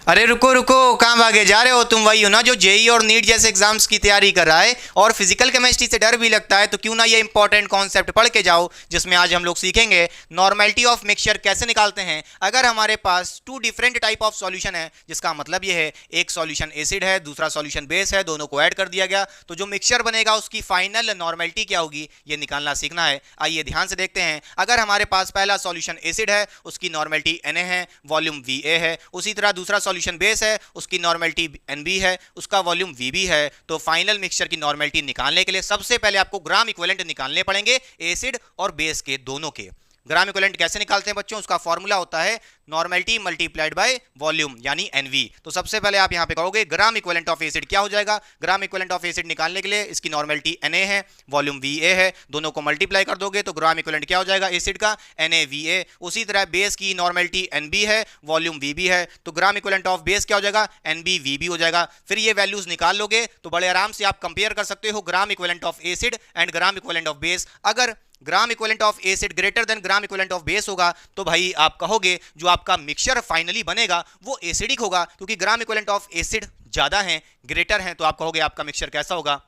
अरे रुको रुको, कहाँ भागे जा रहे हो तुम? वही हो ना जो जेई और नीट जैसे एग्जाम्स की तैयारी कर रहा है और फिजिकल केमिस्ट्री से डर भी लगता है, तो क्यों ना ये इंपॉर्टेंट कॉन्सेप्ट पढ़ के जाओ, जिसमें आज हम लोग सीखेंगे नॉर्मेलिटी ऑफ मिक्सचर कैसे निकालते हैं अगर हमारे पास two different type of solution है। जिसका मतलब ये है एक सॉल्यूशन एसिड है, दूसरा सॉल्यूशन बेस है, दोनों को ऐड कर दिया गया तो जो मिक्सचर बनेगा उसकी फाइनल नॉर्मेलिटी क्या होगी ये निकालना सीखना है। आइए ध्यान से देखते हैं। अगर हमारे पास पहला सॉल्यूशन एसिड है उसकी नॉर्मेलिटी Na है, वॉल्यूम Va है। उसी तरह दूसरा सॉल्यूशन बेस है उसकी नॉर्मेलिटी Nb है, उसका वॉल्यूम Vb है। तो फाइनल मिक्सचर की नॉर्मेलिटी निकालने के लिए सबसे पहले आपको ग्राम इक्विवेलेंट निकालने पड़ेंगे एसिड और बेस के दोनों के। ग्राम इक्विवेलेंट कैसे निकालते हैं बच्चों? उसका फॉर्मूला होता है नॉर्मेलिटी मल्टीप्लाइड बाय वॉल्यूम यानी Nv। तो सबसे पहले आप यहां पे कहोगे ग्राम इक्विवेलेंट ऑफ एसिड क्या हो जाएगा। ग्राम इक्विवेलेंट ऑफ एसिड निकालने के लिए इसकी नॉर्मेलिटी Na है, वॉल्यूम Va है, दोनों को मल्टीप्लाई कर दोगे तो ग्राम इक्विवेलेंट क्या हो जाएगा एसिड का NaVa। उसी तरह बेस की नॉर्मेलिटी Nb है, वॉल्यूम Vb है, तो ग्राम इक्विवेलेंट ऑफ बेस क्या हो जाएगा NbVb हो जाएगा। फिर ये वैल्यूज निकाल लोगे तो बड़े आराम से आप कंपेयर कर सकते हो gram equivalent of acid and gram equivalent of base. अगर gram equivalent of acid greater than gram equivalent of base होगा तो भाई आप कहोगे जो आपका मिक्सचर फाइनली बनेगा वो एसिडिक होगा, क्योंकि ग्राम इक्विवेलेंट ऑफ एसिड ज्यादा है, ग्रेटर है, तो आप कहोगे आपका मिक्सचर कैसा होगा?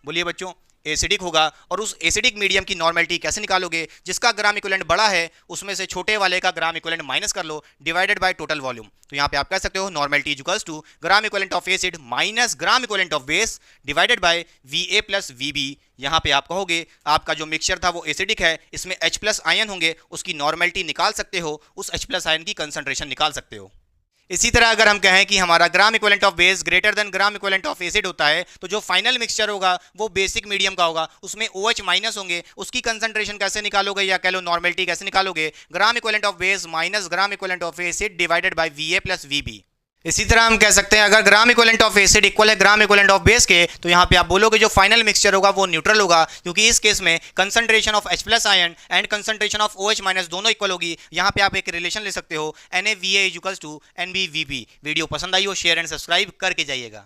बोलिए बच्चों, एसिडिक होगा। और उस एसिडिक मीडियम की नॉर्मेलिटी कैसे निकालोगे? जिसका ग्राम इक्विवेलेंट बड़ा है उसमें से छोटे वाले का ग्राम इक्विवेलेंट माइनस कर लो, डिवाइडेड बाय टोटल वॉल्यूम। तो यहाँ पे आप कह सकते हो normality equals to gram equivalent of acid minus gram equivalent of base divided by Va plus Vb। यहाँ पे आप कहोगे आपका जो मिक्सचर था वो एसिडिक है, इसमें H प्लस आयन होंगे, उसकी नॉर्मेलिटी निकाल सकते हो, उस H प्लस आयन की कंसंट्रेशन निकाल सकते हो। इसी तरह अगर हम कहें कि हमारा ग्राम equivalent of base greater than gram equivalent of acid होता है तो जो फाइनल मिक्सचर होगा वो बेसिक मीडियम का होगा, उसमें OH माइनस होंगे, उसकी कंसंट्रेशन कैसे निकालोगे या कह लो नॉर्मेलिटी कैसे निकालोगे? ग्राम equivalent of base minus gram equivalent of acid divided by Va plus Vb। इसी तरह हम कह सकते हैं अगर gram equivalent of acid equal है ग्राम इक्विवेलेंट ऑफ बेस के तो यहाँ पे आप बोलोगे जो फाइनल मिक्सचर होगा वो न्यूट्रल होगा, क्योंकि इस केस में concentration of H plus ion and concentration of OH minus दोनों इक्वल होगी। यहाँ पे आप एक रिलेशन ले सकते हो NaVa equals to NbVb। Video पसंद आई हो शेयर एंड सब्सक्राइब करके जाइएगा।